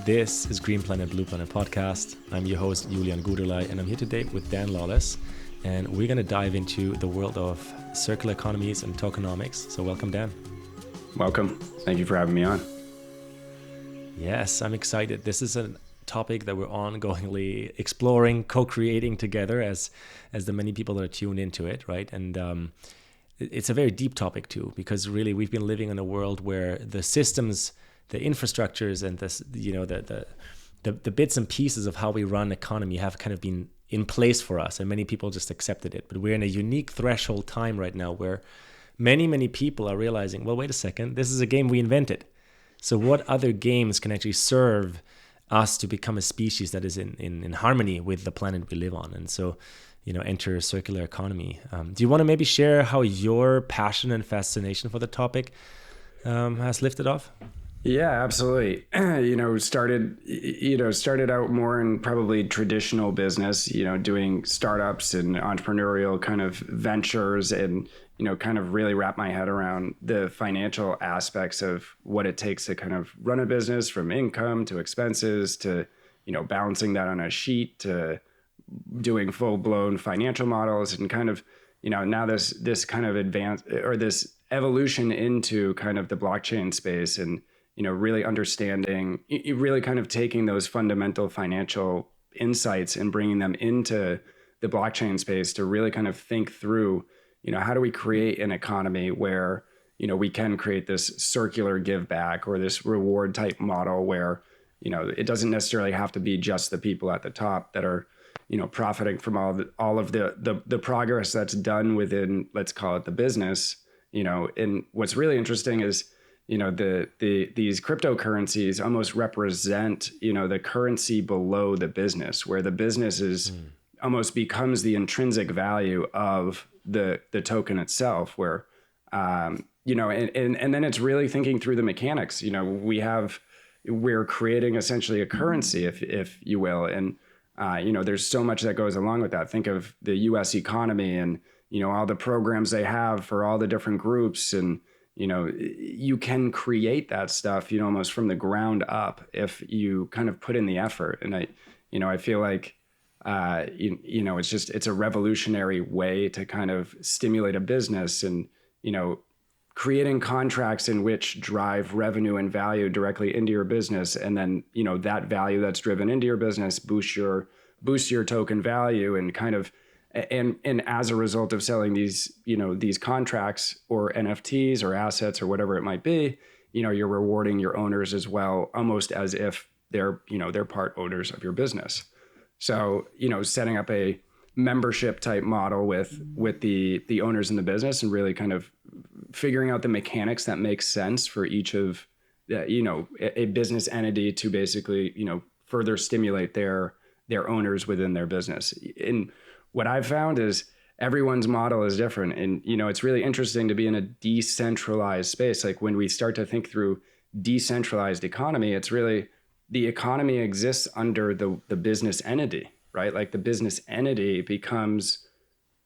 This is Green Planet, Blue Planet podcast. I'm your host, Julian Guderley, and I'm here today with Dan Lawless. And we're going to dive into the world of circular economies and tokenomics. So welcome, Dan. Welcome. Thank you for having me on. Yes, I'm excited. This is a topic that we're ongoingly exploring, co-creating together as the many people that are tuned into it, right? And it's a very deep topic too, because really we've been living in a world where the systems, the infrastructures, and the bits and pieces of how we run economy have kind of been in place for us, and many people just accepted it. But we're in a unique threshold time right now where many people are realizing, well, wait a second, this is a game we invented. So what other games can actually serve us to become a species that is in harmony with the planet we live on? And so, enter circular economy. Do you want to maybe share how your passion and fascination for the topic has lifted off? Yeah, absolutely. Started out more in probably traditional business, doing startups and entrepreneurial kind of ventures, and, kind of really wrap my head around the financial aspects of what it takes to kind of run a business, from income to expenses to, balancing that on a sheet to doing full blown financial models, and kind of, now this kind of advance or this evolution into kind of the blockchain space, and really understanding, really kind of taking those fundamental financial insights and bringing them into the blockchain space to really kind of think through, how do we create an economy where, we can create this circular give back or this reward type model where, it doesn't necessarily have to be just the people at the top that are, profiting from all of the progress that's done within, let's call it the business, and what's really interesting is, these cryptocurrencies almost represent, the currency below the business, where the business is almost becomes the intrinsic value of the token itself, where, and then it's really thinking through the mechanics. We're creating essentially a currency, if you will. And, there's so much that goes along with that. Think of the US economy and, all the programs they have for all the different groups, and, you can create that stuff, almost from the ground up if you kind of put in the effort. And I feel like, it's a revolutionary way to kind of stimulate a business, and, creating contracts in which drive revenue and value directly into your business. And then, that value that's driven into your business boosts your token value, and kind of, and as a result of selling these, these contracts or NFTs or assets or whatever it might be, you're rewarding your owners as well, almost as if they're part owners of your business. So, setting up a membership type model with the owners in the business, and really kind of figuring out the mechanics that make sense for each of a business entity to basically, further stimulate their owners within their business. And what I've found is everyone's model is different. And, it's really interesting to be in a decentralized space. Like when we start to think through decentralized economy, it's really the economy exists under the business entity, right? Like the business entity becomes,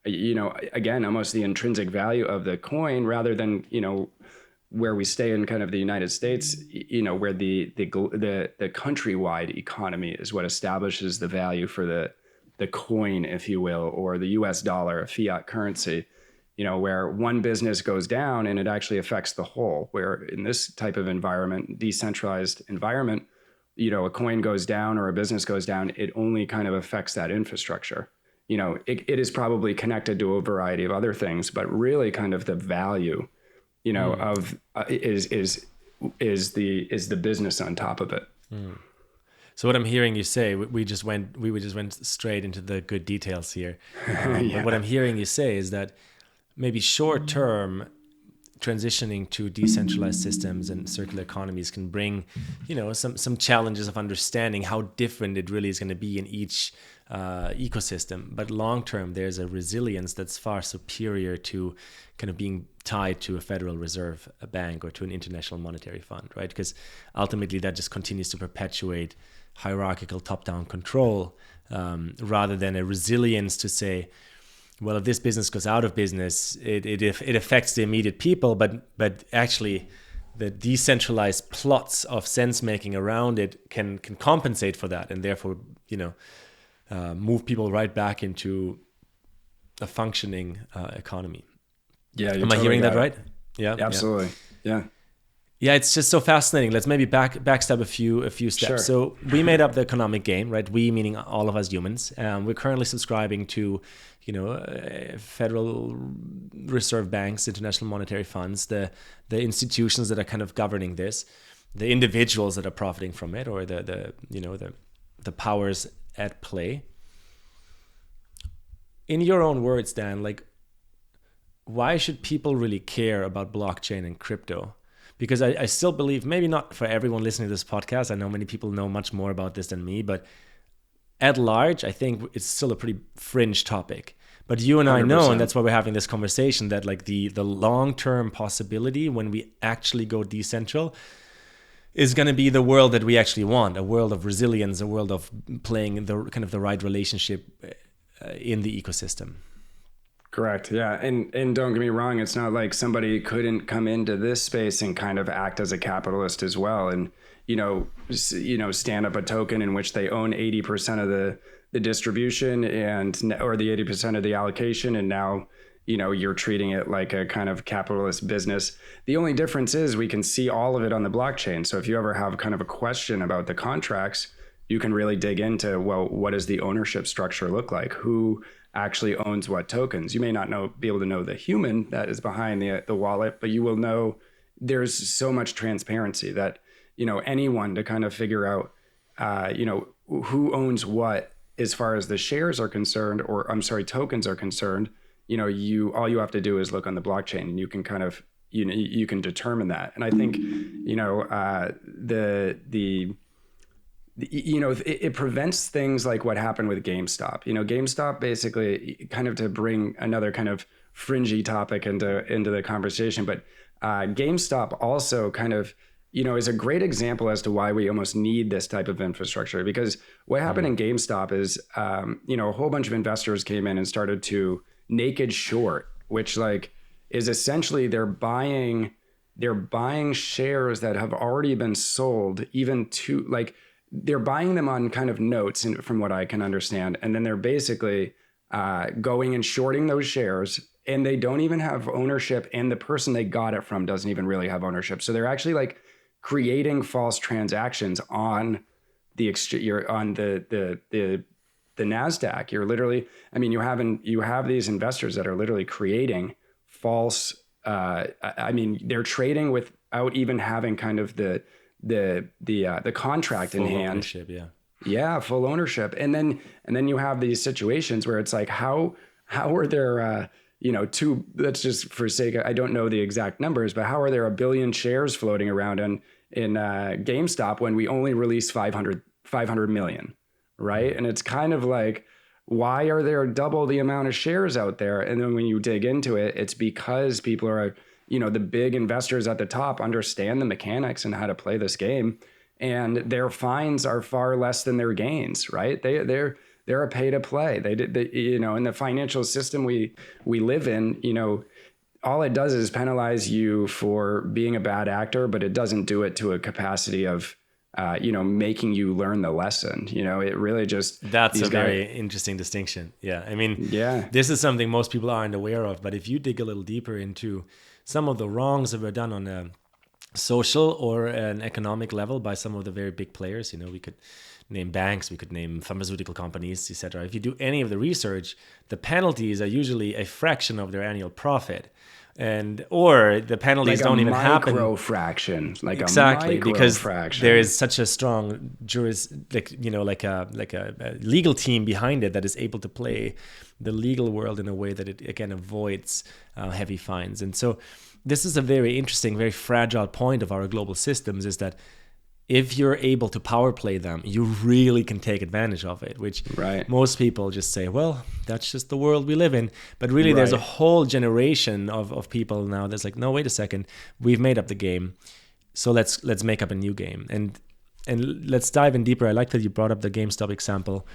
again, almost the intrinsic value of the coin, rather than, where we stay in kind of the United States, where the countrywide economy is what establishes the value for the coin, if you will, or the US dollar, a fiat currency, where one business goes down and it actually affects the whole. Where in this type of environment, decentralized environment, a coin goes down or a business goes down, it only kind of affects that infrastructure. It is probably connected to a variety of other things, but really kind of the value, of is the business on top of it. Mm. So what I'm hearing you say, we just went straight into the good details here. Yeah. But what I'm hearing you say is that maybe short term, transitioning to decentralized systems and circular economies can bring, some challenges of understanding how different it really is going to be in each ecosystem. But long term, there's a resilience that's far superior to kind of being tied to a Federal Reserve bank or to an international monetary fund, right? Because ultimately that just continues to perpetuate hierarchical top-down control, rather than a resilience to say, well, if this business goes out of business, it affects the immediate people, but actually the decentralized plots of sense making around it can compensate for that, and therefore, move people right back into a functioning economy. Yeah, am I hearing that right? Yeah, absolutely. Yeah. Yeah, it's just so fascinating. Let's maybe backstep a few steps. Sure. So we made up the economic game, right? We meaning all of us humans. We're currently subscribing to, Federal Reserve banks, international monetary funds, the institutions that are kind of governing this, the individuals that are profiting from it, or the powers at play. In your own words, Dan, like, why should people really care about blockchain and crypto? Because I still believe, maybe not for everyone listening to this podcast, I know many people know much more about this than me, but at large, I think it's still a pretty fringe topic. But you and I 100%. know, and that's why we're having this conversation, that like the long-term possibility when we actually go decentral is going to be the world that we actually want, a world of resilience, a world of playing the kind of the right relationship in the ecosystem. Correct. Yeah. And don't get me wrong. It's not like somebody couldn't come into this space and kind of act as a capitalist as well. And, stand up a token in which they own 80% of the distribution or the 80% of the allocation. And now, you're treating it like a kind of capitalist business. The only difference is we can see all of it on the blockchain. So if you ever have kind of a question about the contracts, you can really dig into, well, what does the ownership structure look like? Who actually owns what tokens? You may not be able to know the human that is behind the wallet, but you will know there's so much transparency that, anyone to kind of figure out, who owns what as far as the shares are concerned, or tokens are concerned, all you have to do is look on the blockchain and you can kind of, you can determine that. And I think, it prevents things like what happened with GameStop. GameStop basically, kind of to bring another kind of fringy topic into the conversation, but GameStop also kind of, is a great example as to why we almost need this type of infrastructure. Because what happened in GameStop is, a whole bunch of investors came in and started to naked short, which like is essentially they're buying shares that have already been sold, even to like, they're buying them on kind of notes, from what I can understand. And then they're basically going and shorting those shares, and they don't even have ownership. And the person they got it from doesn't even really have ownership. So they're actually like creating false transactions on the on the NASDAQ. You're literally, you have these investors that are literally creating false, they're trading without even having kind of the contract in hand. Ownership, full ownership. And then you have these situations where it's like, how are there let's just for sake, I don't know the exact numbers, but how are there 1 billion shares floating around in GameStop when we only released 500 million, right? And it's kind of like, why are there double the amount of shares out there? And then when you dig into it, it's because people are, the big investors at the top understand the mechanics and how to play this game, and their fines are far less than their gains, right? They're a pay to play. They in the financial system we live in, all it does is penalize you for being a bad actor, but it doesn't do it to a capacity of, making you learn the lesson. It really just... That's a very interesting distinction. Yeah. This is something most people aren't aware of, but if you dig a little deeper into some of the wrongs that were done on a social or an economic level by some of the very big players, we could name banks, we could name pharmaceutical companies, etc. If you do any of the research, the penalties are usually a fraction of their annual profit. Or the penalties don't even happen. Like a micro fraction, because there is such a strong like a legal team behind it that is able to play the legal world in a way that it again avoids heavy fines. And so this is a very interesting, very fragile point of our global systems, is that if you're able to power play them, you really can take advantage of it, which most people just say, well, that's just the world we live in. But really, there's a whole generation of people now that's like, no, wait a second, we've made up the game, so let's make up a new game. And let's dive in deeper. I like that you brought up the GameStop example.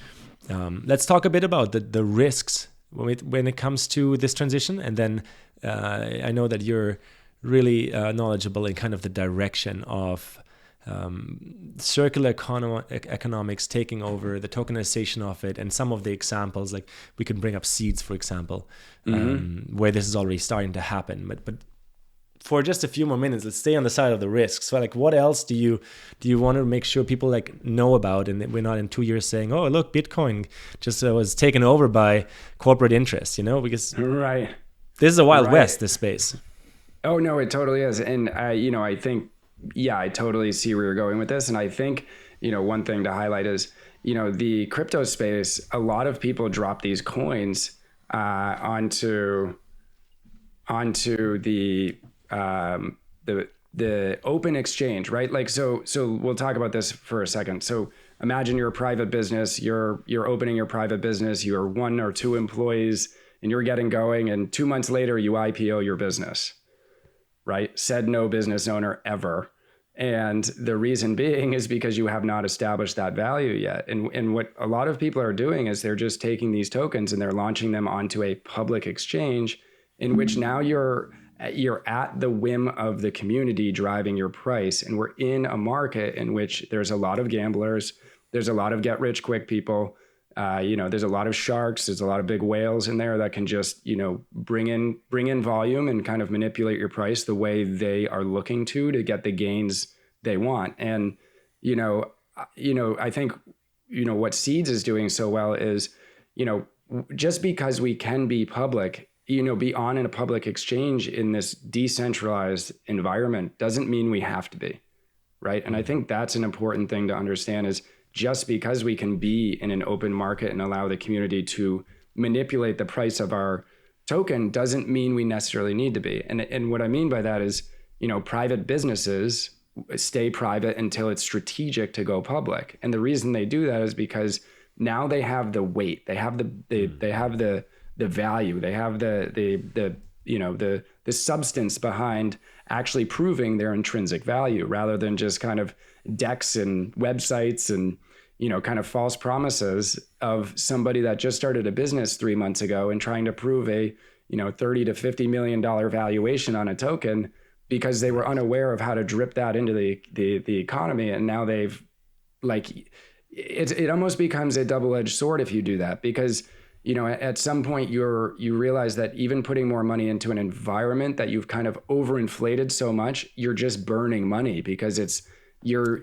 Let's talk a bit about the risks when it comes to this transition. And then I know that you're really knowledgeable in kind of the direction of circular economics taking over, the tokenization of it, and some of the examples, like we can bring up seeds, for example, where this is already starting to happen. But for just a few more minutes, let's stay on the side of the risks. So like, what else do you want to make sure people like know about, and that we're not in 2 years saying, oh, look, Bitcoin just was taken over by corporate interests, because right. This is a wild west, this space. Oh no, it totally is. And I think, I totally see where you're going with this. And I think, one thing to highlight is, the crypto space, a lot of people drop these coins onto the open exchange, right? Like, so we'll talk about this for a second. So imagine you're a private business, you're opening your private business, you're 1 or 2 employees, and you're getting going, and 2 months later you IPO your business, right? Said no business owner ever. And the reason being is because you have not established that value yet. And what a lot of people are doing is they're just taking these tokens and they're launching them onto a public exchange, in which now you're at the whim of the community driving your price. And we're in a market in which there's a lot of gamblers, there's a lot of get rich quick people, there's a lot of sharks, there's a lot of big whales in there that can just, bring in volume and kind of manipulate your price the way they are looking to get the gains they want. And, I think, what Seeds is doing so well is, just because we can be public, be on in a public exchange in this decentralized environment doesn't mean we have to be, right? And I think that's an important thing to understand is just because we can be in an open market and allow the community to manipulate the price of our token doesn't mean we necessarily need to be. And what I mean by that is, private businesses stay private until it's strategic to go public. And the reason they do that is because now they have the weight, they have the value, they have the substance behind actually proving their intrinsic value, rather than just kind of decks and websites and kind of false promises of somebody that just started a business 3 months ago and trying to prove a $30 to $50 million valuation on a token because they were unaware of how to drip that into the economy. And now they've it almost becomes a double-edged sword if you do that, because at some point you realize that even putting more money into an environment that you've kind of overinflated so much, you're just burning money, because you're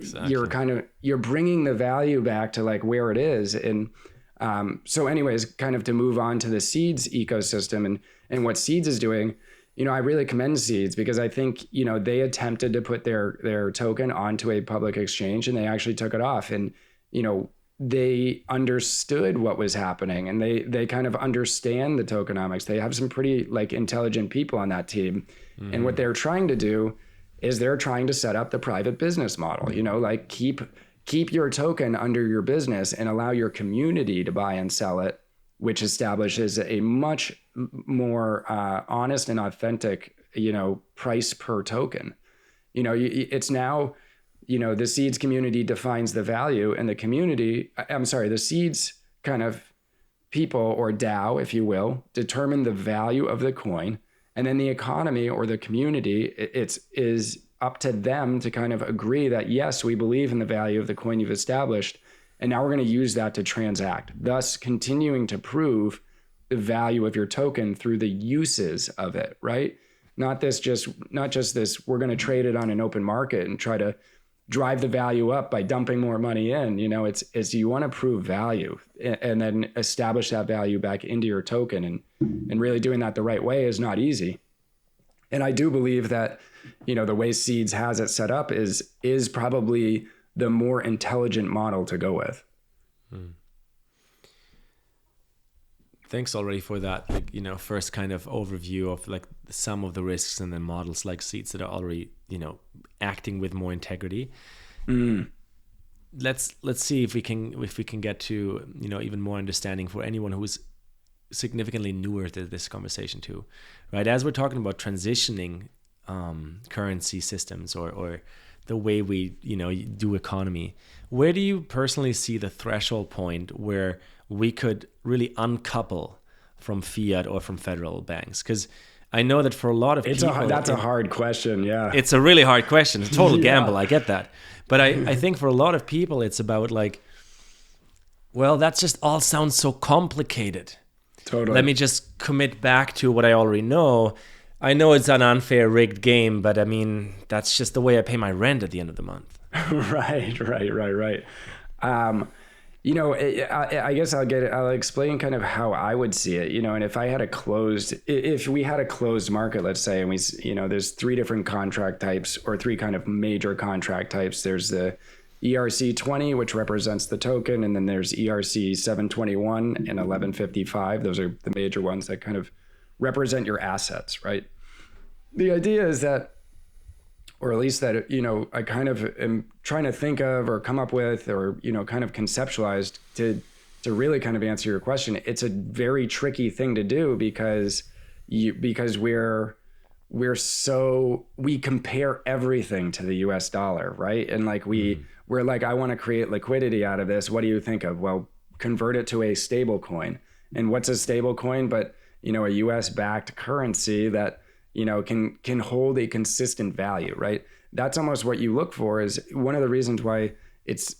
bringing the value back to like where it is. And so anyways, kind of to move on to the Seeds ecosystem and what Seeds is doing, I really commend Seeds, because I think, they attempted to put their token onto a public exchange and they actually took it off. And, they understood what was happening, and they kind of understand the tokenomics. They have some pretty intelligent people on that team. Mm-hmm. And what they're trying to do is they're trying to set up the private business model, keep your token under your business and allow your community to buy and sell it, which establishes a much more honest and authentic, price per token. It's now, the Seeds community defines the value, and the Seeds kind of people, or DAO, if you will, determine the value of the coin. And then the economy or the community, is up to them to kind of agree that, yes, we believe in the value of the coin you've established. And now we're going to use that to transact, thus continuing to prove the value of your token through the uses of it, right? Not just this, we're going to trade it on an open market and try to drive the value up by dumping more money in. It's you want to prove value and then establish that value back into your token, and really doing that the right way is not easy. And I do believe that, the way Seeds has it set up is probably the more intelligent model to go with. Thanks already for that, first kind of overview of some of the risks, and then models like Seeds that are already, acting with more integrity. Let's see if we can get to, even more understanding for anyone who's significantly newer to this conversation too, right? As we're talking about transitioning currency systems or the way we, do economy, where do you personally see the threshold point where we could really uncouple from fiat or from federal banks? Because I know that for a lot of people, that's a hard question. Yeah, it's a really hard question. It's a total Yeah. gamble. I get that, but I think for a lot of people, it's about like, well, that just all sounds so complicated. totally. Let me just commit back to what I already know. I know it's an unfair, rigged game, but I mean, that's just the way I pay my rent at the end of the month. Right. You know, I guess I'll explain kind of how I would see it, you know, and if we had a closed market, let's say, and there's 3 different contract types, or 3 kind of major contract types. There's the ERC 20, which represents the token. And then there's ERC 721 and 1155. Those are the major ones that kind of represent your assets, right? The idea is that, or at least that, you know, I kind of am trying to think of or come up with, or, you know, kind of conceptualized to really kind of answer your question. It's a very tricky thing to do because we compare everything to the US dollar, right? And like we're like, I want to create liquidity out of this. What do you think of? Well, convert it to a stable coin. And what's a stable coin but, you know, a US backed currency that, you know, can hold a consistent value, right? That's almost what you look for. Is one of the reasons why it's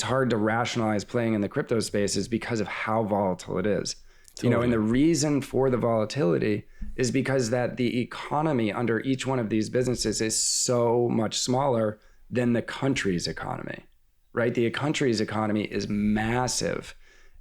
hard to rationalize playing in the crypto space is because of how volatile it is. Totally. You know, and the reason for the volatility is because that the economy under each one of these businesses is so much smaller than the country's economy, right? The country's economy is massive,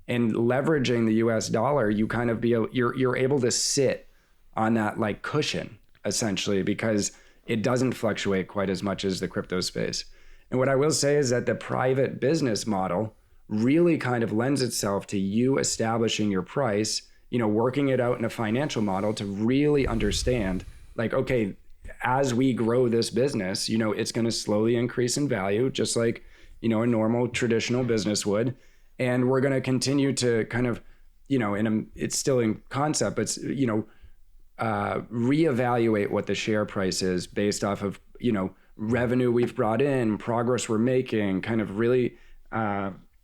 and leveraging the US dollar, you're able to sit on that like cushion, essentially, because it doesn't fluctuate quite as much as the crypto space. And what I will say is that the private business model really kind of lends itself to you establishing your price, you know, working it out in a financial model to really understand, like, okay, as we grow this business, you know, it's going to slowly increase in value, just like, you know, a normal traditional business would. And we're going to continue to kind of, you know, it's still in concept, but, you know, reevaluate what the share price is based off of, you know, revenue we've brought in, progress we're making, kind of really,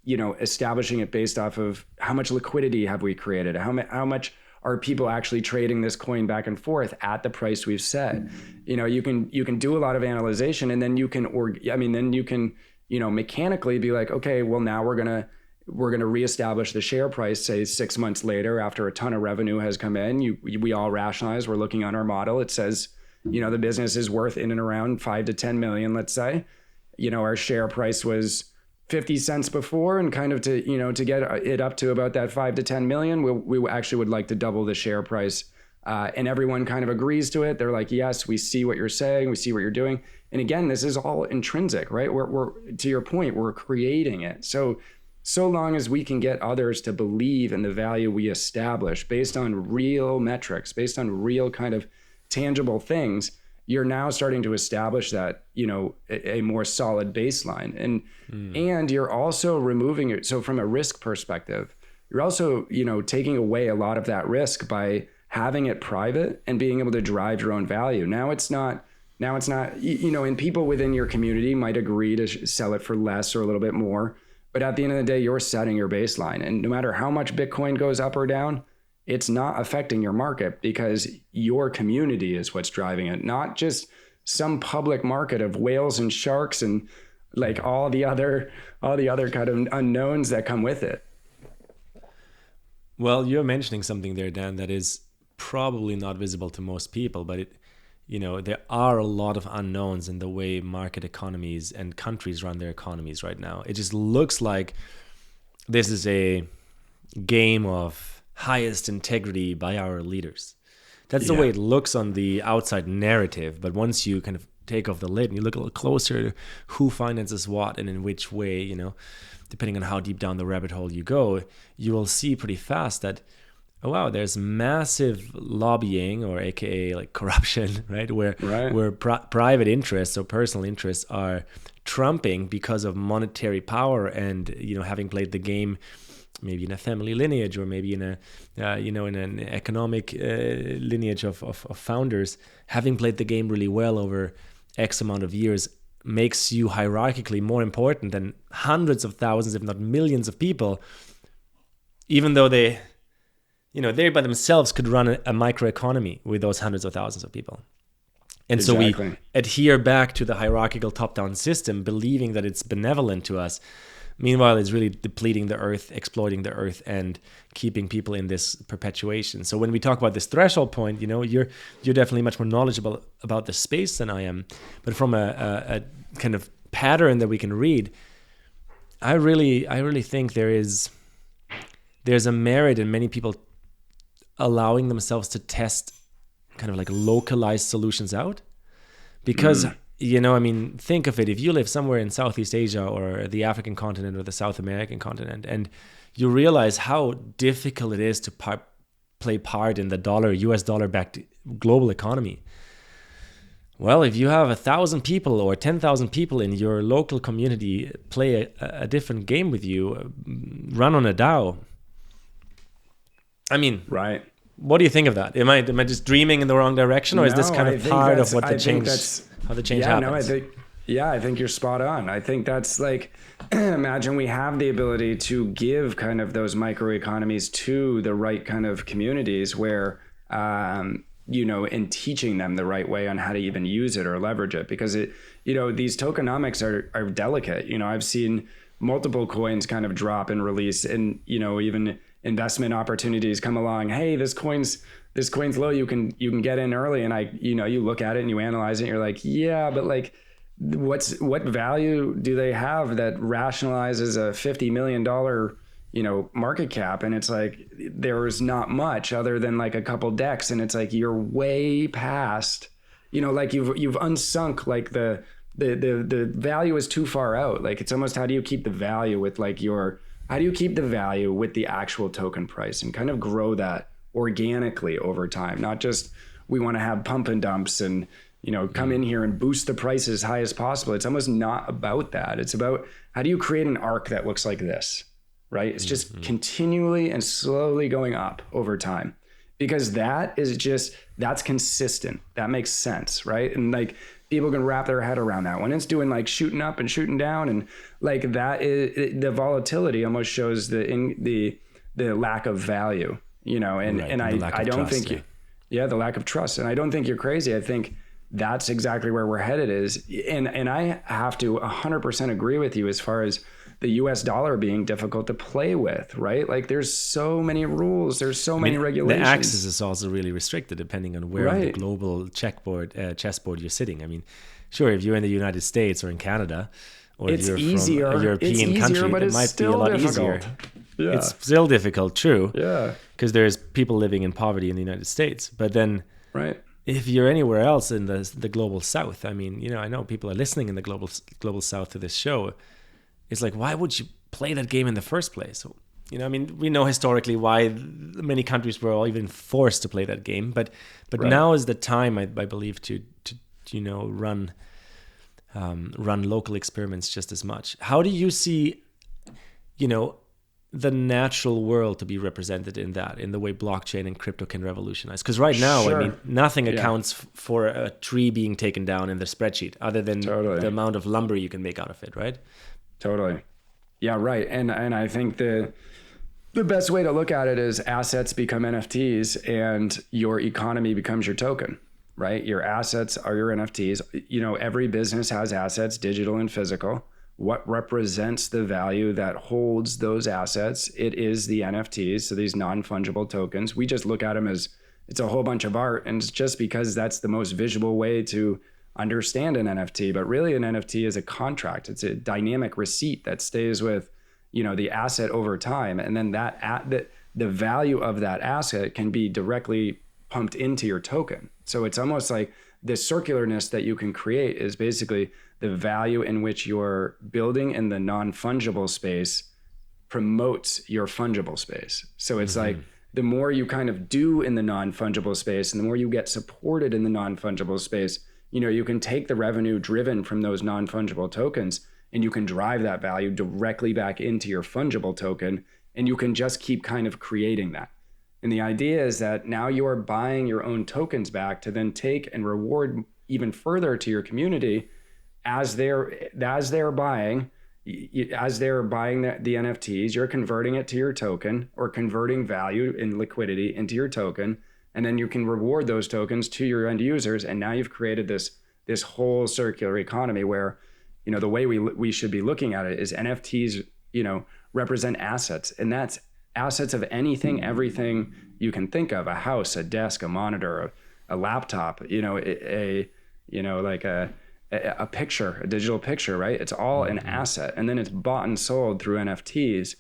you know, establishing it based off of how much liquidity have we created, how much are people actually trading this coin back and forth at the price we've set. You know, you can do a lot of analyzation, and then you can, you know, mechanically be like, okay, well, now we're gonna reestablish the share price, say 6 months later, after a ton of revenue has come in. We all rationalize. We're looking on our model. It says, you know, the business is worth in and around 5 to 10 million, let's say. You know, our share price was 50 cents before, and kind of to get it up to about that 5 to 10 million, we actually would like to double the share price. And everyone kind of agrees to it. They're like, yes, we see what you're saying. We see what you're doing. And again, this is all intrinsic, right? We're to your point, we're creating it. So long as we can get others to believe in the value we establish based on real metrics, based on real kind of tangible things, you're now starting to establish that, you know, a more solid baseline. And you're also removing it. So from a risk perspective, you're also, you know, taking away a lot of that risk by having it private and being able to drive your own value. Now it's not, you know, and people within your community might agree to sell it for less or a little bit more. But at the end of the day, you're setting your baseline. And no matter how much Bitcoin goes up or down, it's not affecting your market, because your community is what's driving it, not just some public market of whales and sharks and like all the other kind of unknowns that come with it. Well, you're mentioning something there, Dan, that is probably not visible to most people, but you know, there are a lot of unknowns in the way market economies and countries run their economies right now. It just looks like this is a game of highest integrity by our leaders. That's the way it looks on the outside narrative. But once you kind of take off the lid and you look a little closer to who finances what and in which way, you know, depending on how deep down the rabbit hole you go, you will see pretty fast that, oh wow, there's massive lobbying, or AKA like corruption, right? Where private interests or personal interests are trumping because of monetary power, and, you know, having played the game maybe in a family lineage, or maybe in a in an economic lineage of founders, having played the game really well over X amount of years makes you hierarchically more important than hundreds of thousands, if not millions of people, even though they they by themselves could run a microeconomy with those hundreds of thousands of people. And Exactly. so we adhere back to the hierarchical top-down system, believing that it's benevolent to us. Meanwhile, it's really depleting the earth, exploiting the earth, and keeping people in this perpetuation. So when we talk about this threshold point, you're definitely much more knowledgeable about the space than I am. But from a kind of pattern that we can read, I really think there's a merit in many people allowing themselves to test kind of like localized solutions out. Because, think of it, if you live somewhere in Southeast Asia or the African continent or the South American continent, and you realize how difficult it is to play part in the US dollar-backed global economy. Well, if you have 1,000 people or 10,000 people in your local community play a different game with you, run on a DAO. Right. What do you think of that? Am I just dreaming in the wrong direction, or is this kind of part of what how the change happens? I think you're spot on. I think that's like, imagine we have the ability to give kind of those microeconomies to the right kind of communities where, and teaching them the right way on how to even use it or leverage it, because these tokenomics are delicate. I've seen multiple coins kind of drop and release, and, even investment opportunities come along. Hey, this coin's low. You can get in early. And you look at it and you analyze it and you're like, yeah, but like, what value do they have that rationalizes a $50 million, market cap? And it's like, there's not much other than like a couple decks. And it's like, you're way past, like you've unsunk, like the value is too far out. Like, it's almost, how do you keep the value with like how do you keep the value with the actual token price and kind of grow that organically over time? Not just, we want to have pump and dumps and, come in here and boost the price as high as possible. It's almost not about that. It's about, how do you create an arc that looks like this, right? It's just continually and slowly going up over time, because that's consistent. That makes sense, right? And like, people can wrap their head around that. When it's doing like shooting up and shooting down, and like that is the volatility almost shows the lack of value, and I don't think the lack of trust. And I don't think you're crazy. I think that's exactly where we're headed is. And I have to 100% agree with you as far as the US dollar being difficult to play with, right? Like, there's so many rules, there's so many regulations. The axis is also really restricted depending on where on the global chessboard you're sitting. Sure, if you're in the United States or in Canada, or if you're from a European country, it might be a lot easier. Yeah. It's still difficult, true. Yeah. Because there's people living in poverty in the United States. But then if you're anywhere else in the global South, I know people are listening in the global South to this show. It's like, why would you play that game in the first place? We know historically why many countries were all even forced to play that game, but now is the time, I believe, to run local experiments just as much. How do you see, the natural world to be represented in the way blockchain and crypto can revolutionize? Because right now, nothing accounts for a tree being taken down in the spreadsheet other than the amount of lumber you can make out of it, right? Totally. Yeah, right. And I think the best way to look at it is assets become NFTs and your economy becomes your token, right? Your assets are your NFTs. Every business has assets, digital and physical. What represents the value that holds those assets? It is the NFTs, so these non-fungible tokens. We just look at them as it's a whole bunch of art, and it's just because that's the most visual way to understand an NFT. But really, an NFT is a contract. It's a dynamic receipt that stays with, the asset over time, and then the value of that asset can be directly pumped into your token. So it's almost like the circularness that you can create is basically the value in which your building in the non-fungible space promotes your fungible space. So it's like, the more you kind of do in the non-fungible space and the more you get supported in the non-fungible space, you can take the revenue driven from those non-fungible tokens and you can drive that value directly back into your fungible token, and you can just keep kind of creating that. And the idea is that now you are buying your own tokens back to then take and reward even further to your community as they're buying, as they're buying the NFTs, you're converting it to your token or converting value in liquidity into your token. And then you can reward those tokens to your end users. And now you've created this whole circular economy where, the way we should be looking at it is NFTs, represent assets, and that's assets of anything, everything you can think of: a house, a desk, a monitor, a laptop, like a picture, a digital picture, right? It's all an asset, and then it's bought and sold through NFTs.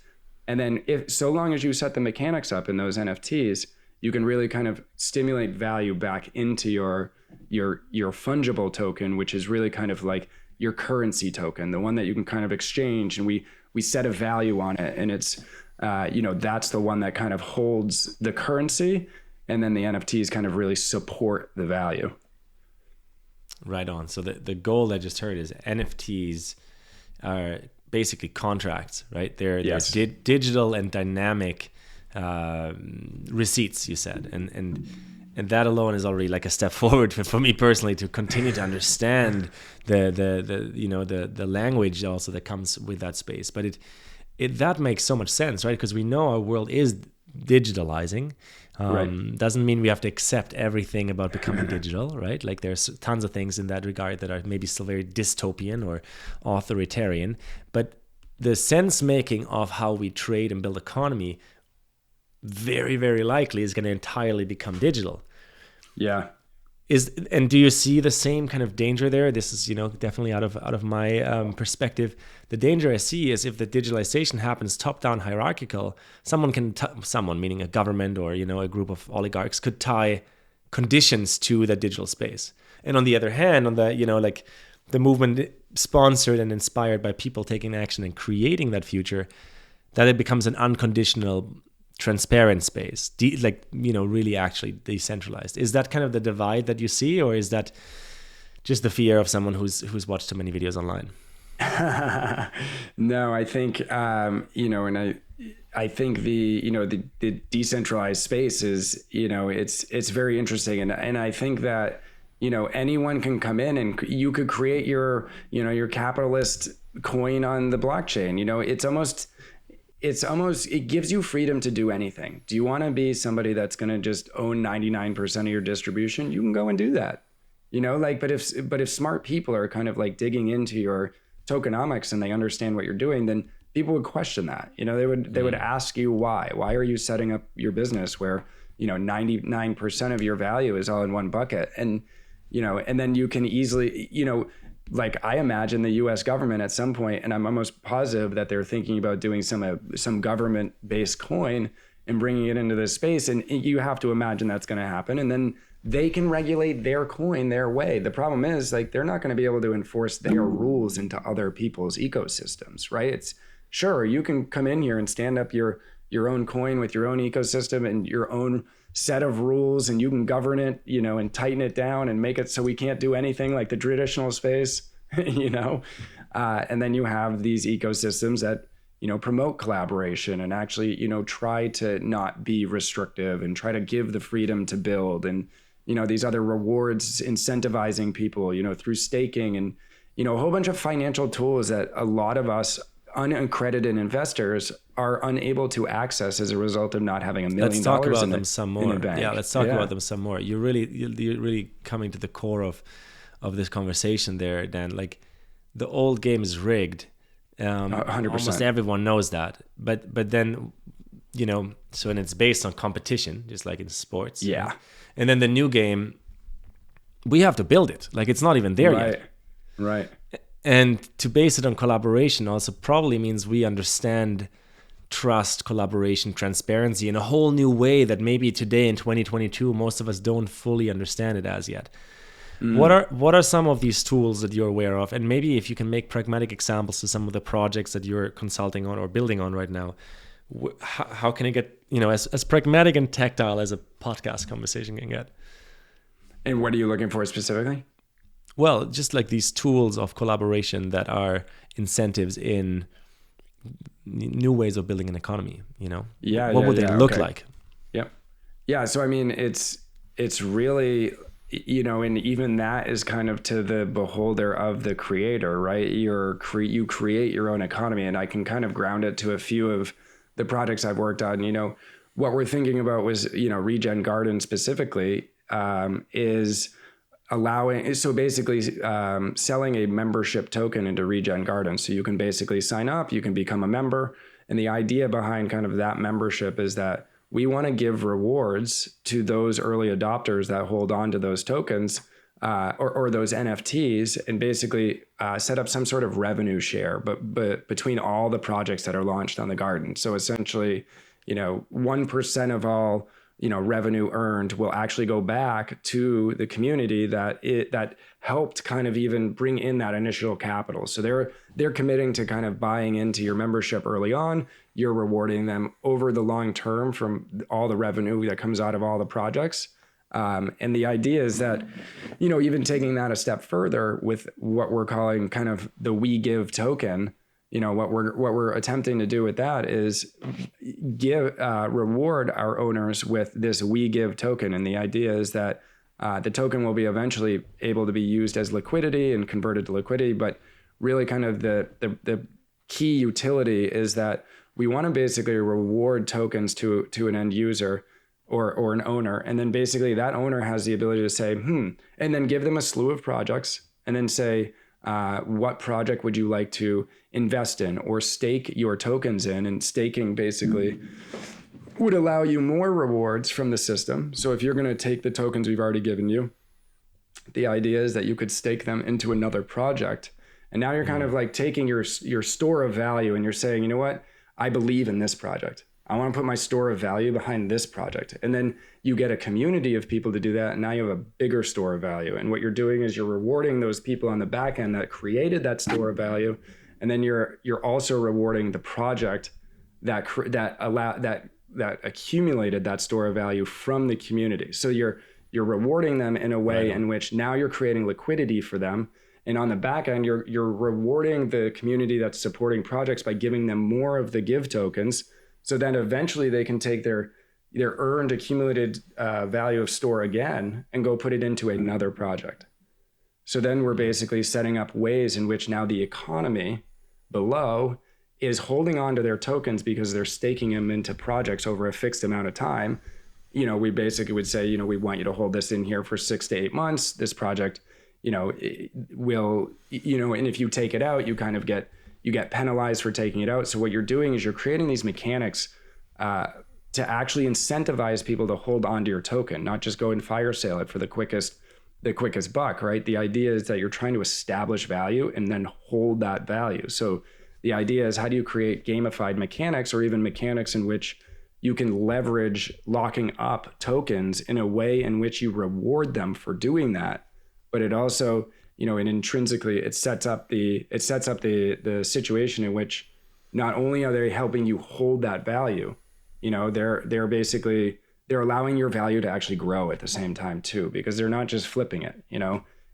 And then so long as you set the mechanics up in those NFTs, you can really kind of stimulate value back into your fungible token, which is really kind of like your currency token, the one that you can kind of exchange, and we set a value on it, and it's that's the one that kind of holds the currency, and then the NFTs kind of really support the value. Right on. So the goal I just heard is NFTs are basically contracts, right? They're digital and dynamic receipts, you said, and that alone is already like a step forward for me personally to continue to understand the language also that comes with that space. But it that makes so much sense, right? Because we know our world is digitalizing. Right. Doesn't mean we have to accept everything about becoming digital, right? Like there's tons of things in that regard that are maybe still very dystopian or authoritarian, but the sense making of how we trade and build economy very, very likely is going to entirely become digital. Yeah. And do you see the same kind of danger there? This is, definitely out of my perspective. The danger I see is if the digitalization happens top-down hierarchical, someone meaning a government or, a group of oligarchs could tie conditions to the digital space. And on the other hand, on the, like the movement sponsored and inspired by people taking action and creating that future, that it becomes an unconditional transparent space, really actually decentralized. Is that kind of the divide that you see, or is that just the fear of someone who's watched too many videos online? No, I think and I think the decentralized space is it's very interesting, and I think that anyone can come in and you could create your capitalist coin on the blockchain. It gives you freedom to do anything. Do you want to be somebody that's going to just own 99% of your distribution? You can go and do that. But if smart people are kind of like digging into your tokenomics and they understand what you're doing, then people would question that. They would ask you why are you setting up your business where 99% of your value is all in one bucket, and then you can easily like I imagine the U.S. government at some point, and I'm almost positive that they're thinking about doing some government-based coin and bringing it into this space. And you have to imagine that's going to happen. And then they can regulate their coin their way. The problem is, like, they're not going to be able to enforce their rules into other people's ecosystems, right? It's sure you can come in here and stand up your own coin with your own ecosystem and your own set of rules, and you can govern it, and tighten it down and make it so we can't do anything like the traditional space, and then you have these ecosystems that, promote collaboration and actually, try to not be restrictive and try to give the freedom to build, and, these other rewards incentivizing people, through staking and, a whole bunch of financial tools that a lot of us unaccredited investors are unable to access as a result of not having $1 million. Let's talk about them some more. Yeah, let's talk about them some more. You're really coming to the core of this conversation there, Dan. Like, the old game is rigged. 100%. Almost everyone knows that. But then, so, and it's based on competition, just like in sports. Yeah. And then the new game, we have to build it. Like, it's not even there yet. Right. And to base it on collaboration also probably means we understand trust, collaboration, transparency in a whole new way that maybe today in 2022 most of us don't fully understand it as yet. What are some of these tools that you're aware of? And maybe if you can make pragmatic examples to some of the projects that you're consulting on or building on right now, how can it get, as pragmatic and tactile as a podcast conversation can get? And what are you looking for specifically? Well, just like these tools of collaboration that are incentives in new ways of building an economy, What would they look like? Yep. Yeah. So, I mean, it's really, and even that is kind of to the beholder of the creator, right? You create your own economy. And I can kind of ground it to a few of the projects I've worked on. What we're thinking about was, Regen Garden specifically, is basically selling a membership token into Regen Garden. So you can basically sign up, you can become a member. And the idea behind kind of that membership is that we want to give rewards to those early adopters that hold on to those tokens or those NFTs, and basically set up some sort of revenue share, but between all the projects that are launched on the garden. So essentially, 1% of all revenue earned will actually go back to the community that helped kind of even bring in that initial capital. So they're committing to kind of buying into your membership early on. You're rewarding them over the long term from all the revenue that comes out of all the projects. And the idea is that, even taking that a step further with what we're calling kind of the We Give token, what we're attempting to do with that is reward our owners with this We Give token. And the idea is that the token will be eventually able to be used as liquidity and converted to liquidity. But really kind of the key utility is that we want to basically reward tokens to an end user or an owner. And then basically that owner has the ability to say, and then give them a slew of projects and then say, what project would you like to invest in or stake your tokens in? And staking basically would allow you more rewards from the system. So if you're going to take the tokens we've already given you, the idea is that you could stake them into another project. And now you're kind of like taking your store of value and you're saying, you know what? I believe in this project. I want to put my store of value behind this project. And then you get a community of people to do that. And now you have a bigger store of value. And what you're doing is you're rewarding those people on the back end that created that store of value. And then you're also rewarding the project that accumulated that store of value from the community. So you're rewarding them in a way in which now you're creating liquidity for them. And on the back end, you're rewarding the community that's supporting projects by giving them more of the Give tokens. So then eventually they can take their earned accumulated value of store again and go put it into another project. So then we're basically setting up ways in which now the economy below is holding on to their tokens because they're staking them into projects over a fixed amount of time. We basically would say, we want you to hold this in here for 6 to 8 months. This project, will, and if you take it out, you kind of get penalized for taking it out. So what you're doing is you're creating these mechanics to actually incentivize people to hold on to your token, not just go and fire sale it for the quickest buck, right? The idea is that you're trying to establish value and then hold that value. So the idea is, how do you create gamified mechanics or even mechanics in which you can leverage locking up tokens in a way in which you reward them for doing that, but it also, and intrinsically it sets up the situation in which not only are they helping you hold that value, they're allowing your value to actually grow at the same time too, because they're not just flipping it,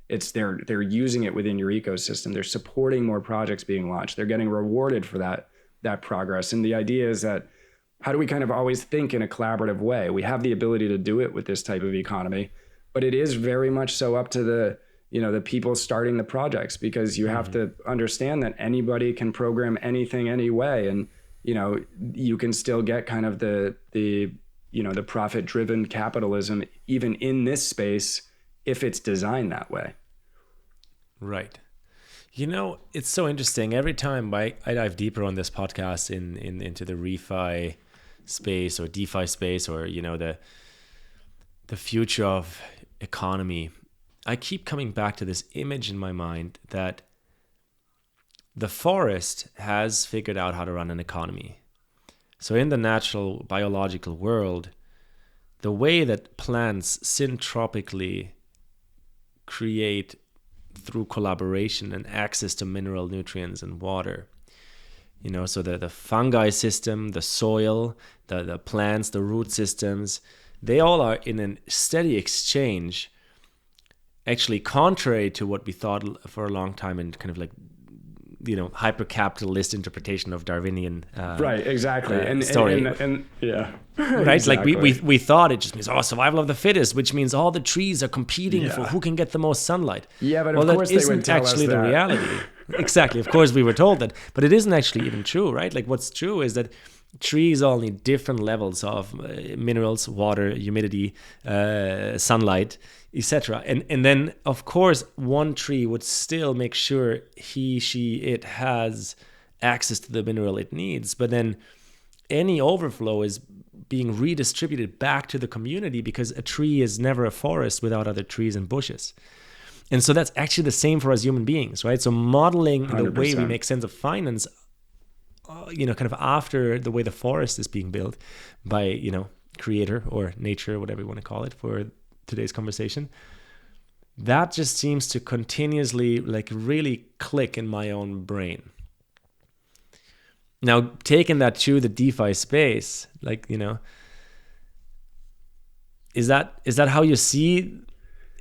it's they're using it within your ecosystem. They're supporting more projects being launched. They're getting rewarded for that progress. And the idea is that, how do we kind of always think in a collaborative way? We have the ability to do it with this type of economy, but it is very much so up to the people starting the projects, because you have to understand that anybody can program anything anyway. And, you can still get kind of the profit-driven capitalism even in this space if it's designed that way. Right. It's so interesting. Every time I dive deeper on this podcast into the refi space or DeFi space, or, the future of economy, I keep coming back to this image in my mind that the forest has figured out how to run an economy. So in the natural biological world, the way that plants syntropically create through collaboration and access to mineral nutrients and water, so the fungi system, the soil, the plants, the root systems, they all are in a steady exchange, actually contrary to what we thought for a long time, and kind of like hyper capitalist interpretation of Darwinian right, exactly, story. And yeah, right, exactly. like we thought it just means survival of the fittest, which means all the trees are competing for who can get the most sunlight. Yeah, but of course they would tell us actually that. the reality. Exactly, of course we were told that, but it isn't actually even true, right? Like what's true is that trees all need different levels of minerals, water, humidity, sunlight, etc. And then, of course, one tree would still make sure it has access to the mineral it needs. But then any overflow is being redistributed back to the community, because a tree is never a forest without other trees and bushes. And so that's actually the same for us human beings, right? So modeling 100%. The way we make sense of finance, kind of after the way the forest is being built by, creator or nature, whatever you want to call it for today's conversation, that just seems to continuously really click in my own brain. Now, taking that to the DeFi space, is that how you see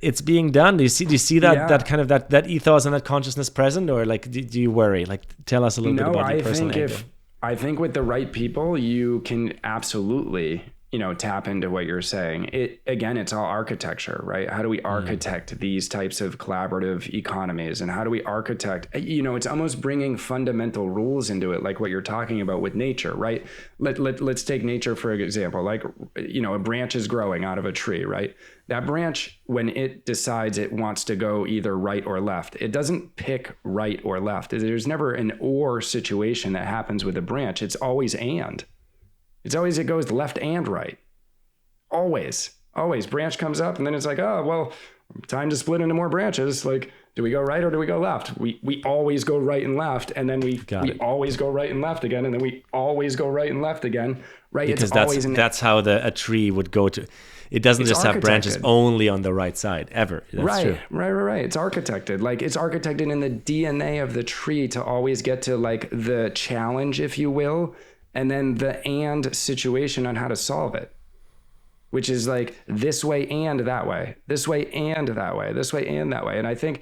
it's being done? Do you see that that kind of that ethos and that consciousness present, or do you worry? Tell us a little bit about your personal angle. I think with the right people, you can absolutely tap into what you're saying. It's all architecture, right? How do we architect these types of collaborative economies, and how do we architect, it's almost bringing fundamental rules into it, like what you're talking about with nature, right? Let's take nature for example. A branch is growing out of a tree, right? That branch, when it decides it wants to go either right or left, it doesn't pick right or left. There's never an or situation that happens with a branch. It's always and. It goes left and right. Always. Branch comes up and then it's time to split into more branches. Do we go right or do we go left? We always go right and left, and then we always go right and left again, and then we always go right and left again. Right? Because that's how a tree would go to. It doesn't just have branches only on the right side ever. That's true. Right. It's architected. It's architected in the DNA of the tree to always get to the challenge, if you will, and then the and situation on how to solve it, which is this way and that way, this way and that way, this way and that way. And I think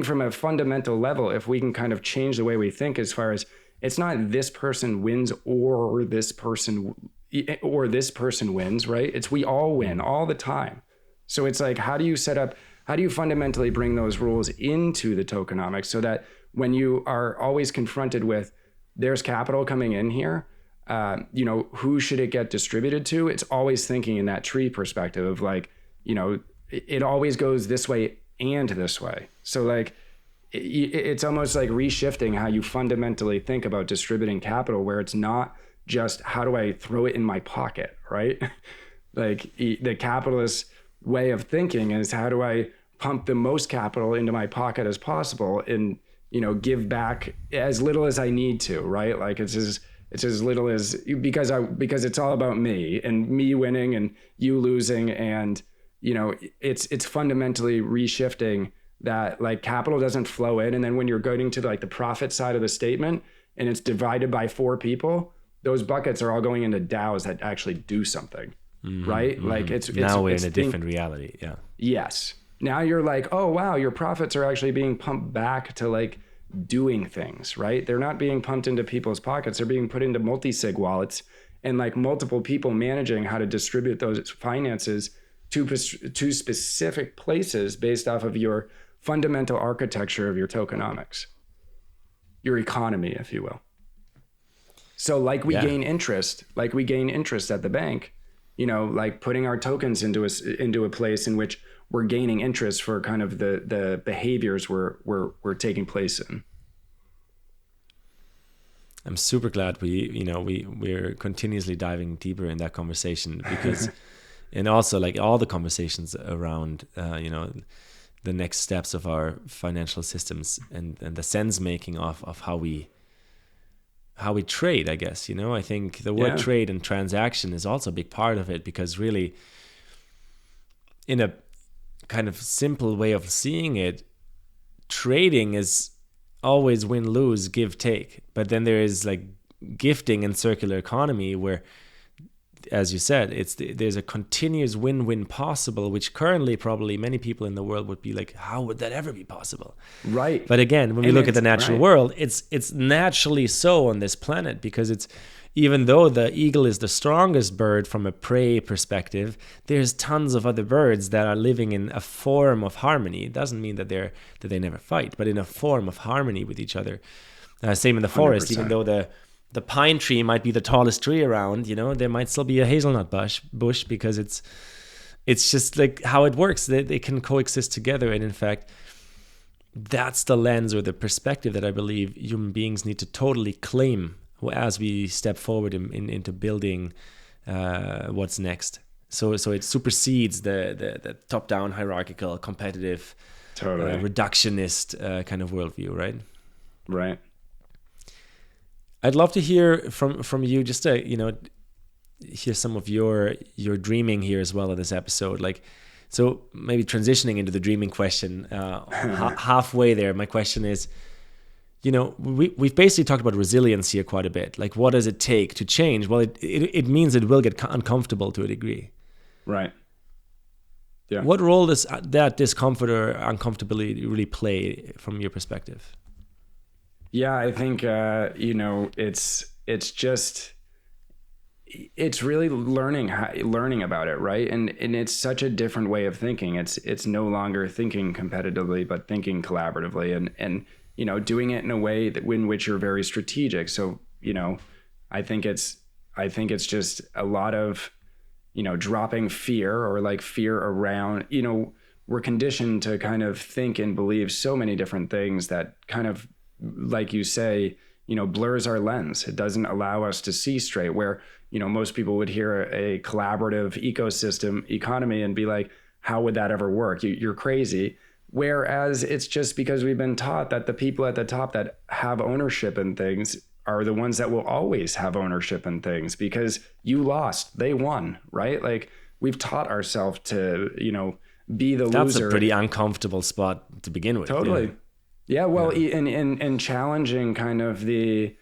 from a fundamental level, if we can kind of change the way we think, as far as it's not this person wins or this person wins, right? It's we all win all the time. So it's how do you fundamentally bring those rules into the tokenomics so that when you are always confronted with there's capital coming in here, who should it get distributed to? It's always thinking in that tree perspective of it always goes this way and this way. So it's almost reshifting how you fundamentally think about distributing capital, where it's not just how do I throw it in my pocket, right? The capitalist way of thinking is how do I pump the most capital into my pocket as possible and, give back as little as I need to, right? It's as little as because it's all about me and me winning and you losing, and it's fundamentally reshifting that capital doesn't flow in, and then when you're going to the profit side of the statement and it's divided by 4 people, those buckets are all going into DAOs that actually do something, right? Now we're in a different reality. Yeah. Yes. Now you're oh wow, your profits are actually being pumped back to doing things, right? They're not being pumped into people's pockets. They're being put into multi-sig wallets and multiple people managing how to distribute those finances to specific places based off of your fundamental architecture of your tokenomics, your economy, if you will. So we gain interest at the bank, putting our tokens into a place in which we're gaining interest for kind of the behaviors we're taking place in. I'm super glad we're continuously diving deeper in that conversation, because and also all the conversations around the next steps of our financial systems and the sense making of how we trade, I guess. I think the word trade and transaction is also a big part of it, because really, in a kind of simple way of seeing it, trading is always win-lose, give-take. But then there is gifting and circular economy, where as you said, there's a continuous win-win possible, which currently probably many people in the world would be like, how would that ever be possible? Right. But again, when we look at the natural world, it's naturally so on this planet, because it's, even though the eagle is the strongest bird from a prey perspective, there's tons of other birds that are living in a form of harmony. It doesn't mean that they never fight, but in a form of harmony with each other. Same in the forest, 100%. Even though the pine tree might be the tallest tree around, there might still be a hazelnut bush, because it's just like how it works. They can coexist together. And in fact, that's the lens or the perspective that I believe human beings need to totally claim as we step forward into building what's next. So it supersedes the top-down hierarchical, competitive, reductionist kind of worldview, right? Right. I'd love to hear from you, just to hear some of your dreaming here as well in this episode. Like, so maybe transitioning into the dreaming question, halfway there. My question is, we've basically talked about resilience here quite a bit. Like, what does it take to change? Well, it means it will get uncomfortable to a degree. Right. Yeah. What role does that discomfort or uncomfortability really play from your perspective? Yeah, I think, it's really learning about it, right? And it's such a different way of thinking. It's no longer thinking competitively, but thinking collaboratively, and doing it in a way in which you're very strategic. So, I think it's just a lot of, dropping fear, or like fear around, we're conditioned to kind of think and believe so many different things that kind of, like you say, blurs our lens. It doesn't allow us to see straight, where, most people would hear a collaborative ecosystem economy and be like, how would that ever work? You're crazy. Whereas it's just because we've been taught that the people at the top that have ownership in things are the ones that will always have ownership in things, because you lost, they won, right? Like, we've taught ourselves to, be the loser. That's a pretty uncomfortable spot to begin with. Totally. Yeah. Well, and challenging kind of the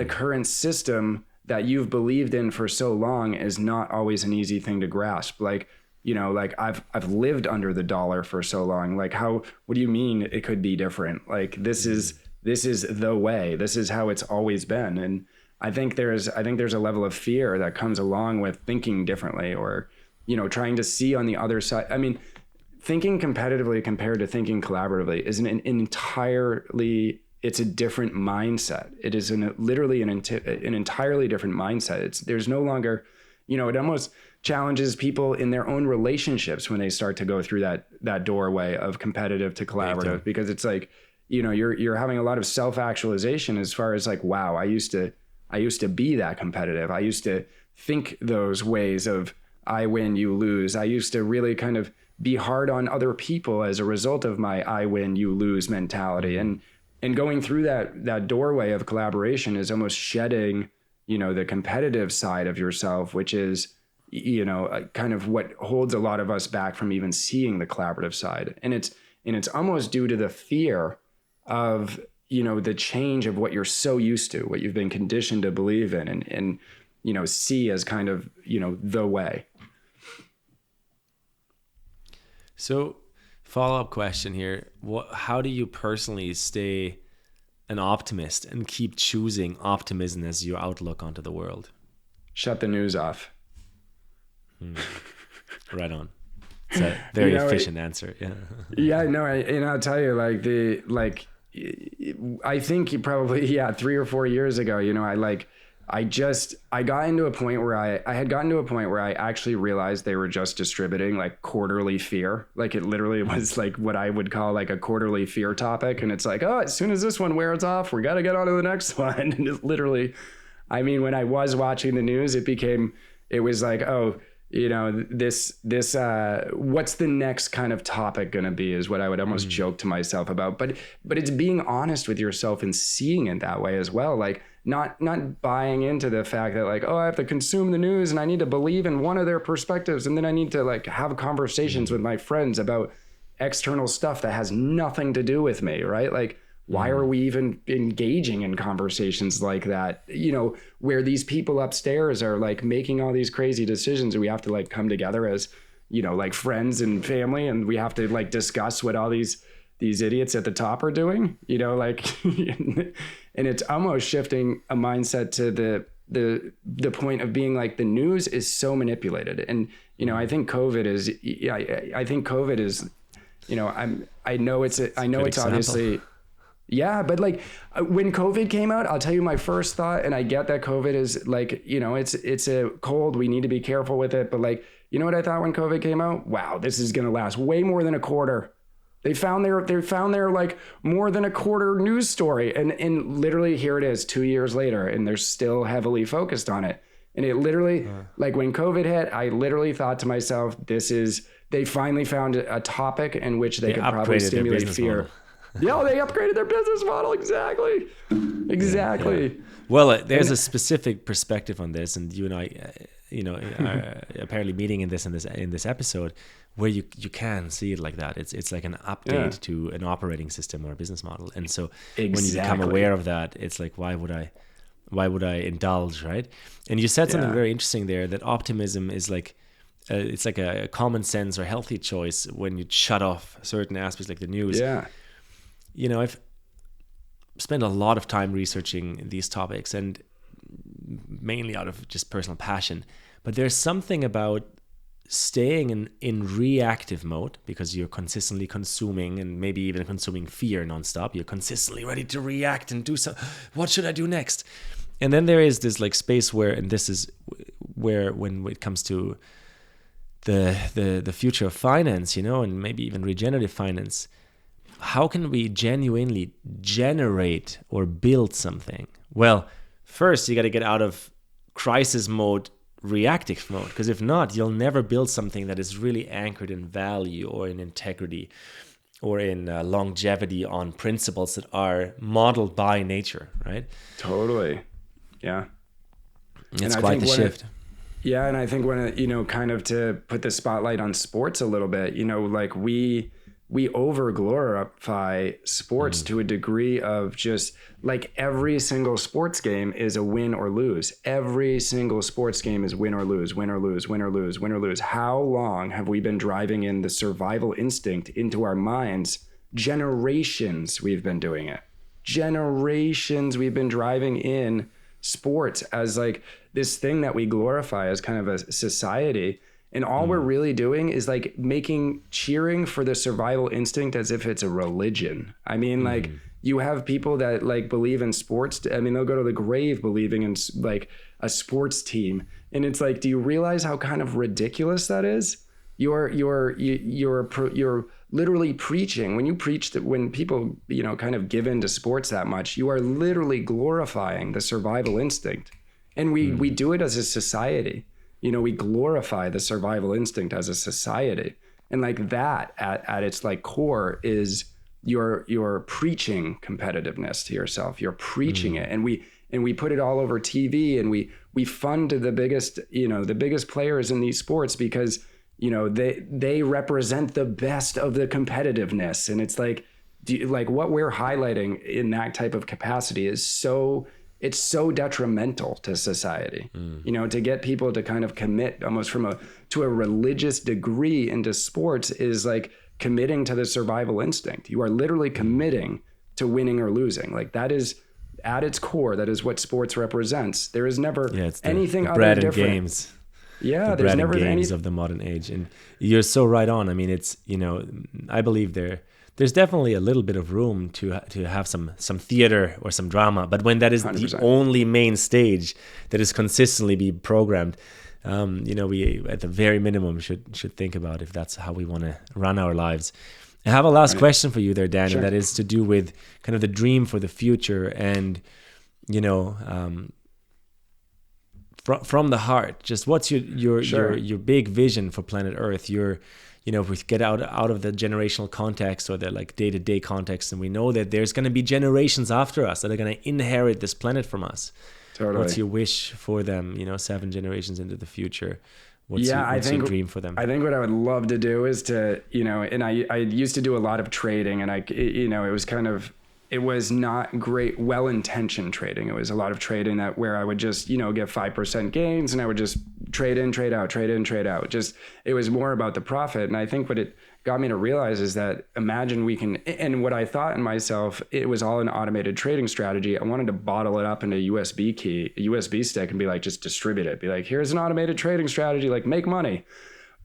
current system that you've believed in for so long is not always an easy thing to grasp. Like, I've lived under the dollar for so long. Like, what do you mean it could be different? Like, this is the way, this is how it's always been. And I think there's a level of fear that comes along with thinking differently, or, trying to see on the other side. I mean, thinking competitively compared to thinking collaboratively is it's a different mindset. It is literally an entirely different mindset. There's no longer, it almost challenges people in their own relationships when they start to go through that doorway of competitive to collaborative, because it's like, you're having a lot of self-actualization as far as like, wow, I used to be that competitive. I used to think those ways of I win, you lose. I used to really kind of be hard on other people as a result of my I win, you lose mentality. And going through that doorway of collaboration is almost shedding, the competitive side of yourself, which is, kind of what holds a lot of us back from even seeing the collaborative side. And it's almost due to the fear of, the change of what you're so used to, what you've been conditioned to believe in and see as kind of, the way. So, follow-up question here. How do you personally stay an optimist and keep choosing optimism as your outlook onto the world? Shut the news off. Right on. It's a very efficient answer. Yeah. Yeah, no, I'll tell you, I think probably 3 or 4 years ago, I got into a point where I had gotten to a point where I actually realized they were just distributing like quarterly fear. Like, it literally was like what I would call like a quarterly fear topic. And it's like, oh, as soon as this one wears off, we got to get on to the next one. And it's literally, when I was watching the news, it was like, oh, this what's the next kind of topic going to be is what I would almost joke to myself about. But it's being honest with yourself and seeing it that way as well. Like, not buying into the fact that like, oh, I have to consume the news and I need to believe in one of their perspectives. And then I need to like have conversations with my friends about external stuff that has nothing to do with me, right? Like, Why are we even engaging in conversations like that? You know, where these people upstairs are like making all these crazy decisions, and we have to like come together as, you know, like friends and family, and we have to like discuss what all these idiots at the top are doing, you know, like, and it's almost shifting a mindset to the point of being like, the news is so manipulated. And, you know, I think COVID is, you know, I know it's obviously, yeah, but like when COVID came out, I'll tell you my first thought, and I get that COVID is like, you know, it's a cold, we need to be careful with it. But like, you know what I thought when COVID came out? Wow, this is going to last way more than a quarter. They found their like more than a quarter news story. And literally here it is 2 years later, and they're still heavily focused on it. And it literally, like when COVID hit, I literally thought to myself, they finally found a topic in which they could probably stimulate fear. Yeah, they upgraded their business model. Exactly. Yeah. Well, there's a specific perspective on this, and you and I, you know, are apparently meeting in this episode, where you can see it like that. It's like an update to an operating system or a business model. And so when you become aware of that, it's like, why would I indulge, right? And you said something very interesting there, that optimism is like, it's like a common sense or healthy choice when you shut off certain aspects like the news. Yeah. You know, I've spent a lot of time researching these topics, and mainly out of just personal passion. But there's something about staying in reactive mode, because you're consistently consuming, and maybe even consuming fear nonstop. You're consistently ready to react and do so. What should I do next? And then there is this like space where, and this is where when it comes to the future of finance, you know, and maybe even regenerative finance, how can we genuinely generate or build something? Well, first you got to get out of crisis mode, reactive mode, because if not, you'll never build something that is really anchored in value or in integrity or in longevity on principles that are modeled by nature, right? Totally. Yeah. It's quite the shift. Yeah. And I think when, you know, kind of to put the spotlight on sports a little bit, you know, like we over glorify sports to a degree of just like every single sports game is a win or lose. Every single sports game is win or lose, win or lose, win or lose, win or lose. How long have we been driving in the survival instinct into our minds? Generations we've been doing it. Generations we've been driving in sports as like this thing that we glorify as kind of a society. And all we're really doing is like cheering for the survival instinct as if it's a religion. I mean, like you have people that like believe in sports. I mean, they'll go to the grave believing in like a sports team. And it's like, do you realize how kind of ridiculous that is? You're literally preaching. When you preach that, when people, you know, kind of give into sports that much, you are literally glorifying the survival instinct. And we do it as a society. You know, we glorify the survival instinct as a society. And like that at its like core is you're preaching competitiveness to yourself. You're preaching it. And we put it all over TV, and we fund the biggest players in these sports because, you know, they represent the best of the competitiveness. And it's like, what we're highlighting in that type of capacity is it's so detrimental to society, you know, to get people to kind of commit almost to a religious degree into sports is like committing to the survival instinct. You are literally committing to winning or losing. Like that is at its core, that is what sports represents. There is never anything other than different. Games. Yeah, there's never games of the modern age. And you're so right on. I mean, it's, you know, I believe there's definitely a little bit of room to have some theater or some drama, but when that is 100%. The only main stage that is consistently be programmed, you know, we at the very minimum should think about if that's how we want to run our lives. I have a last question for you there, Dan, and that is to do with kind of the dream for the future, and you know, from the heart. Just what's your big vision for planet Earth? You know, if we get out of the generational context or the like day-to-day context, and we know that there's going to be generations after us that are going to inherit this planet from us. Totally. What's your wish for them, you know, 7 generations into the future? What's your dream for them? I think what I would love to do is to, you know, and I used to do a lot of trading, and it was kind of, it was not great, well-intentioned trading. It was a lot of trading that where I would just, get 5% gains and I would just trade in, trade out, trade in, trade out. Just, it was more about the profit. And I think what it got me to realize is that imagine we can, and what I thought in myself, it was all an automated trading strategy. I wanted to bottle it up in a USB key, a USB stick, and be like, just distribute it. Be like, here's an automated trading strategy, like make money.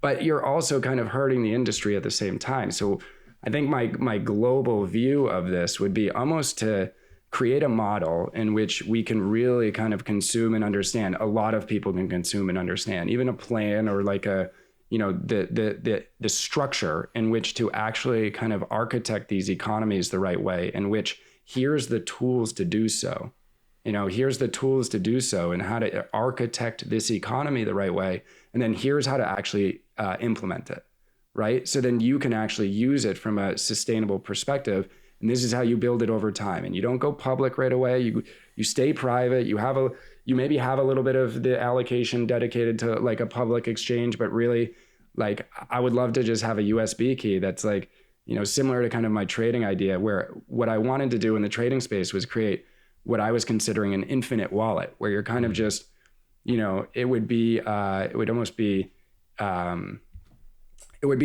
But you're also kind of hurting the industry at the same time. So I think my global view of this would be almost to create a model in which we can really kind of consume and understand. A lot of people can consume and understand, even a plan or like a, the structure in which to actually kind of architect these economies the right way, in which here's the tools to do so. Here's the tools to do so and how to architect this economy the right way. And then here's how to actually implement it. Right? So then you can actually use it from a sustainable perspective. And this is how you build it over time. And you don't go public right away. You stay private. You maybe have a little bit of the allocation dedicated to like a public exchange, but really like I would love to just have a USB key that's like, similar to kind of my trading idea, where what I wanted to do in the trading space was create what I was considering an infinite wallet, where you're kind of just, it would be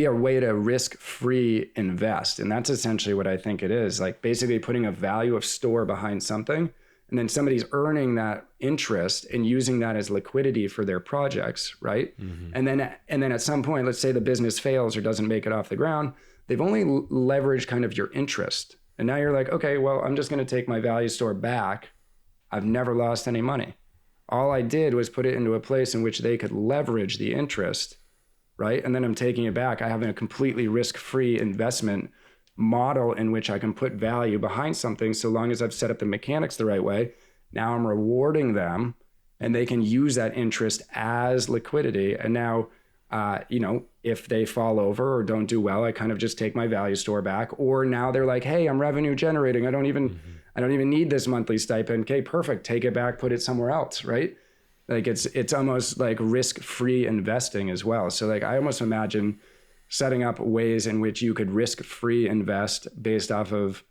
a way to risk-free invest. And that's essentially what I think it is, like basically putting a value of store behind something, and then somebody's earning that interest and using that as liquidity for their projects, right? Mm-hmm. And then at some point, let's say the business fails or doesn't make it off the ground, they've only leveraged kind of your interest. And now you're like, okay, well, I'm just going to take my value store back. I've never lost any money. All I did was put it into a place in which they could leverage the interest, right? And then I'm taking it back. I have a completely risk-free investment model in which I can put value behind something so long as I've set up the mechanics the right way. Now I'm rewarding them and they can use that interest as liquidity. And now, if they fall over or don't do well, I kind of just take my value store back. Or now they're like, hey, I'm revenue generating. I don't even need this monthly stipend. Okay, perfect. Take it back, put it somewhere else, right? Like it's almost like risk-free investing as well. So like I almost imagine setting up ways in which you could risk-free invest based off of,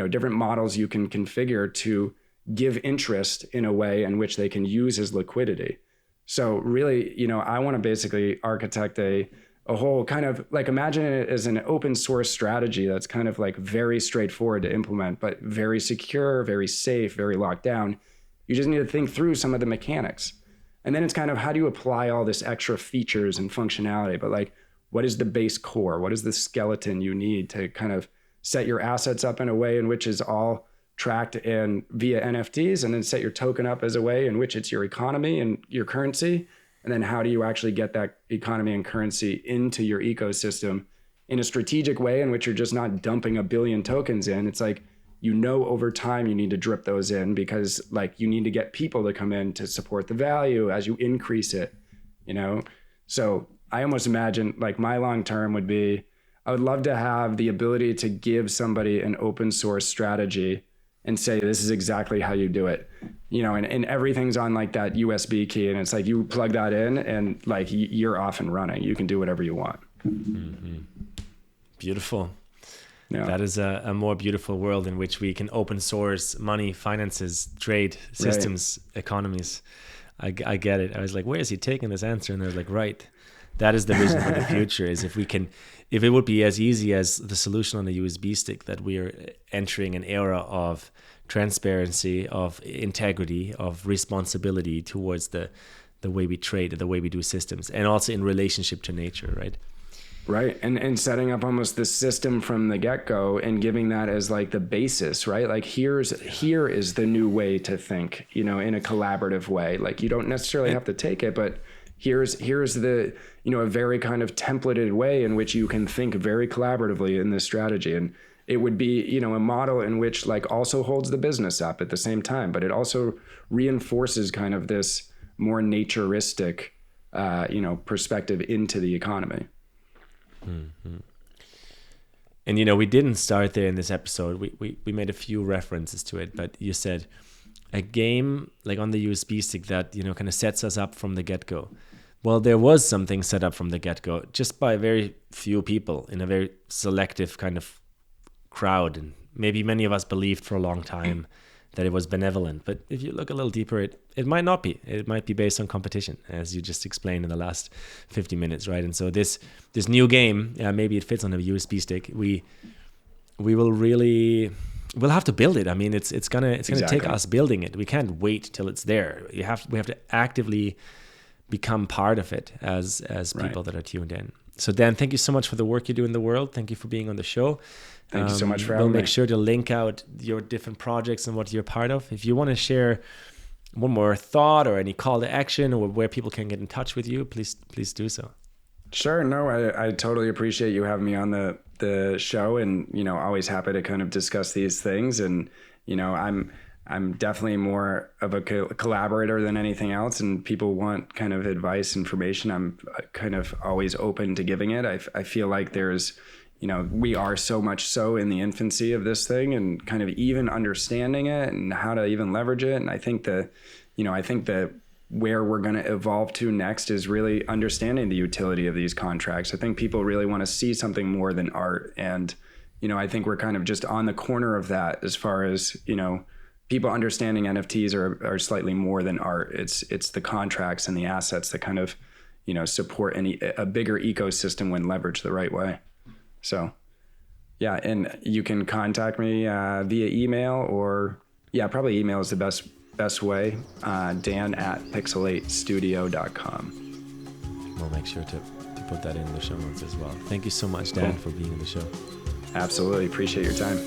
different models you can configure to give interest in a way in which they can use as liquidity. So really, I want to basically architect a whole kind of like, imagine it as an open source strategy that's kind of like very straightforward to implement, but very secure, very safe, very locked down. You just need to think through some of the mechanics. And then it's kind of, how do you apply all this extra features and functionality? But like, what is the base core? What is the skeleton you need to kind of set your assets up in a way in which is all tracked in via NFTs, and then set your token up as a way in which it's your economy and your currency? And then how do you actually get that economy and currency into your ecosystem in a strategic way in which you're just not dumping a billion tokens in? It's like, over time you need to drip those in, because like you need to get people to come in to support the value as you increase it, So I almost imagine like my long-term would be, I would love to have the ability to give somebody an open source strategy and say, this is exactly how you do it, and everything's on like that USB key. And it's like, you plug that in and like you're off and running. You can do whatever you want. Mm-hmm. Beautiful. Yeah. That is a more beautiful world in which we can open source money, finances, trade, systems, economies. I get it. I was like, where is he taking this answer? And I was like, right. That is the vision for the future, is if it would be as easy as the solution on the USB stick, that we are entering an era of transparency, of integrity, of responsibility towards the way we trade, the way we do systems, and also in relationship to nature, right? Right. And setting up almost the system from the get-go and giving that as like the basis, right? Like here is the new way to think, in a collaborative way. Like you don't necessarily have to take it, but here's the, a very kind of templated way in which you can think very collaboratively in this strategy. And it would be, a model in which like also holds the business up at the same time, but it also reinforces kind of this more naturistic, perspective into the economy. Mm-hmm. And we didn't start there in this episode. We made a few references to it, but you said a game like on the USB stick that kind of sets us up from the get-go. Well, there was something set up from the get-go just by very few people in a very selective kind of crowd and maybe many of us believed for a long time that it was benevolent. But if you look a little deeper, it might not be. It might be based on competition, as you just explained in the last 50 minutes, right? And so this new game, maybe it fits on a USB stick. We will really, we'll have to build it. I mean, it's gonna take us building it. We can't wait till it's there. We have to actively become part of it as people that are tuned in. So Dan, thank you so much for the work you do in the world. Thank you for being on the show. Thank you so much for having me. We'll make sure to link out your different projects and what you're part of. If you want to share one more thought or any call to action or where people can get in touch with you, please do so. Sure. No, I totally appreciate you having me on the show, and, you know, always happy to kind of discuss these things. And, you know, I'm definitely more of a collaborator than anything else, and people want kind of advice, information. I'm kind of always open to giving it. I feel like there's, you know, we are so much so in the infancy of this thing, and kind of even understanding it and how to even leverage it. And I think that where we're going to evolve to next is really understanding the utility of these contracts. I think people really want to see something more than art. And, you know, I think we're kind of just on the corner of that as far as, you know, people understanding NFTs are slightly more than art. It's the contracts and the assets that kind of, you know, support a bigger ecosystem when leveraged the right way. So, yeah, and you can contact me via email, or probably email is the best way. Dan@pixelatestudio.com. We'll make sure to put that in the show notes as well. Thank you so much, Dan, for being on the show. Absolutely. Appreciate your time.